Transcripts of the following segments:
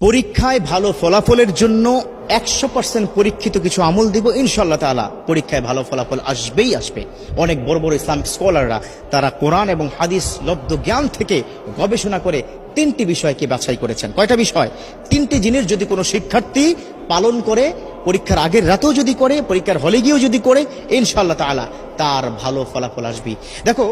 পরীক্ষায় ভালো ফলাফলের জন্য 100% পরীক্ষিত কিছু আমল দিব ইনশাআল্লাহ তাআলা। পরীক্ষায় ভালো ফলাফল আসবেই আসবে। অনেক বড় বড় ইসলামিক স্কলাররা তারা কোরআন এবং হাদিস লব্ধ জ্ঞান থেকে গবেষণা করে 3টি বিষয়কে বাছাই করেছেন। কয়টা বিষয়? 3টি জিনিস যদি কোনো শিক্ষার্থী পালন করে, পরীক্ষার আগের রাতেও যদি করে, পরীক্ষার হলে গিয়েও যদি করে, ইনশাআল্লাহ তাআলা তার ভালো ফলাফল আসবে। দেখো,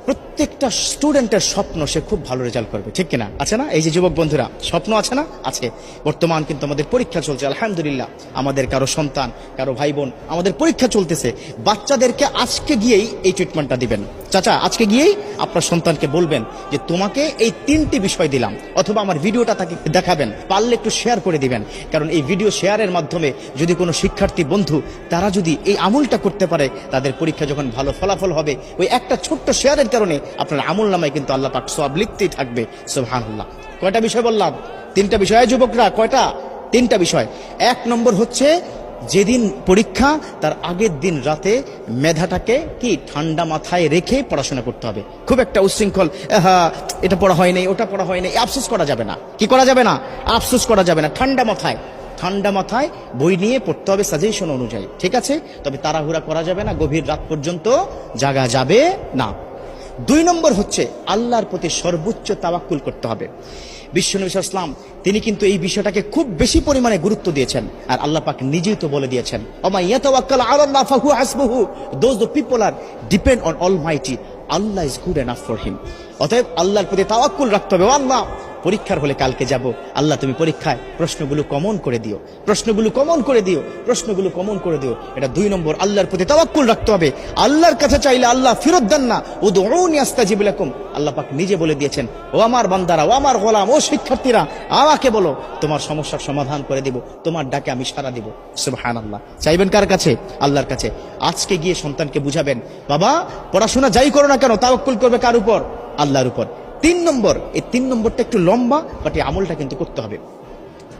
প্রত্যেকটা স্টুডেন্টের স্বপ্ন সে খুব ভালো রেজাল্ট করবে, ঠিক কিনা? আছে না? এই যে যুবক বন্ধুরা, স্বপ্ন আছে না? আছে। বর্তমান কিন্তু আমাদের পরীক্ষা চলছে, আলহামদুলিল্লাহ। আমাদের কারো সন্তান, কারো ভাই বোন, আমাদের পরীক্ষা চলতেছে। বাচ্চাদেরকে আজকে গিয়েই এই ট্রিটমেন্টটা দিবেন। চাচা, আজকে গিয়েই আপনার সন্তানকে বলবেন যে তোমাকে এই 3টি বিষয় দিলাম, অথবা আমার ভিডিওটা তাকে দেখাবেন, পারলে একটু শেয়ার করে দিবেন। কারণ এই ভিডিও শেয়ারের মাধ্যমে যদি কোনো শিক্ষার্থী বন্ধু তারা যদি এই আমলটা করতে পারে, তাদের পরীক্ষা যখন ভালো ফলাফল হবে, ওই একটা ছোট্ট শেয়ারের কারণে আপনার আমল নামায় কিন্তু আল্লাহ পাক সওয়াব লিখতেই থাকবে। সুবহানাল্লাহ। কয়টা বিষয় বললাম? 3টা বিষয়। যুবকরা, কয়টা? 3টা বিষয়। 1 নম্বর হচ্ছে, যেদিন পরীক্ষা তার আগের দিন রাতে মেধাটাকে কি ঠান্ডা মাথায় রেখে পড়াশোনা করতে হবে। খুব একটা উচ্ছৃঙ্খল, এটা পড়া হয় নাই, ওটা পড়া হয় নাই, আফসোস করা যাবে না। কি করা যাবে না? আফসোস করা যাবে না। ঠান্ডা মাথায় বই নিয়ে পড়তে হবে সাজেশন অনুযায়ী, ঠিক আছে? তবে তাড়াহুড়া করা যাবে না, গভীর রাত পর্যন্ত জাগা যাবে না। 2 নম্বর হচ্ছে, আল্লাহর প্রতি সর্বোচ্চ তাওয়াক্কুল করতে হবে। বিশ্বনবী সাল্লাল্লাহু আলাইহি ওয়াসাল্লাম তিনি কিন্তু এই বিষয়টাকে খুব বেশি পরিমাণে গুরুত্ব দিয়েছেন। আর আল্লাহ পাক নিজেই তো বলে দিয়েছেন, ওমা ইয়াতাওয়াক্কাল আলাল্লাহ ফাহুয়া হাসবুহু, those the people are depend on almighty, Allah is good enough for him. অতএব আল্লাহর প্রতি তাওয়াক্কুল রাখতে হবে। আল্লাহ, পরীক্ষার হলে কালকে যাব, আল্লাহ তুমি পরীক্ষায় প্রশ্নগুলো কমন করে দিও, প্রশ্নগুলো কমন করে দিও, প্রশ্নগুলো কমন করে দিও। এটা 2 নম্বর, আল্লাহর প্রতি তাওয়াক্কুল রাখতে হবে। আল্লাহর কাছে চাইলে আল্লাহ ফেরত দেন না। উদউনি আস্তাজিব লাকুম, আল্লাহ পাক নিজে বলে দিয়েছেন, ও আমার বান্দারা, ও আমার গোলাম, ও শিক্ষার্থীরা, আমাকে বলো, তোমার সমস্যার সমাধান করে দিব, তোমার ডাকে আমি সাড়া দিব। সুবহানাল্লাহ। চাইবেন কার কাছে? আল্লাহর কাছে। আজকে গিয়ে সন্তানকে বুঝাবেন, বাবা পড়াশোনা যাই করো না কেন, তাওয়াক্কুল করবে কার উপর? আল্লাহর উপর। 3 নম্বর, এই 3 নম্বরটা একটু লম্বা, বাট এই আমলটা কিন্তু করতে হবে।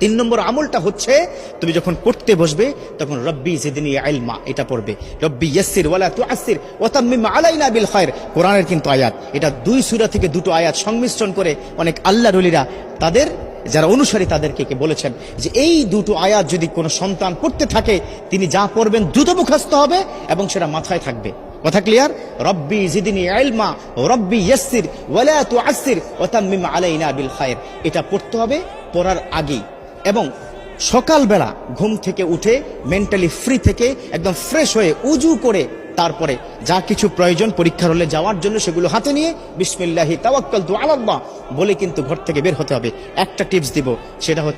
3 নম্বর আমলটা হচ্ছে, তুমি যখন পড়তে বসবে তখন রব্বি জিদনি ইলমা এটা পড়বে। রব্বি ইয়াসসির ওয়ালা তুআসসির ওয়া তাম্মিম আলাইনা বিল খায়র, কোরআনের কিন্তু আয়াত। এটা 2 সূরা থেকে 2টো আয়াত সংমিশ্রণ করে অনেক আল্লাহর ওলিরা তাদের যারা অনুসারী তাদেরকে বলেছেন যে এই 2টো আয়াত যদি কোনো সন্তান পড়তে থাকে, তিনি যা পড়বেন দ্রুত মুখস্থ হবে এবং সেটা মাথায় থাকবে। কথা ক্লিয়ার? রব্বি জিদনি ইলমা, রব্বি ইয়াসসির ওয়ালা তুআসসির ওয়া তাম্মিম আলাইনা বিল খায়র, এটা পড়তে হবে পড়ার আগেই। এবং সকালবেলা ঘুম থেকে উঠে মেন্টালি ফ্রি থেকে একদম ফ্রেশ হয়ে উজু করে তারপরে যা কিছু প্রয়োজন পরীক্ষার হলে যাওয়ার জন্য সেগুলো হাতে নিয়ে বিসমিল্লাহি তাওয়াক্কালতু আলাল্লাহ বলে কিন্তু ঘর থেকে বের হতে হবে। একটা টিপস দিব, সেটা হচ্ছে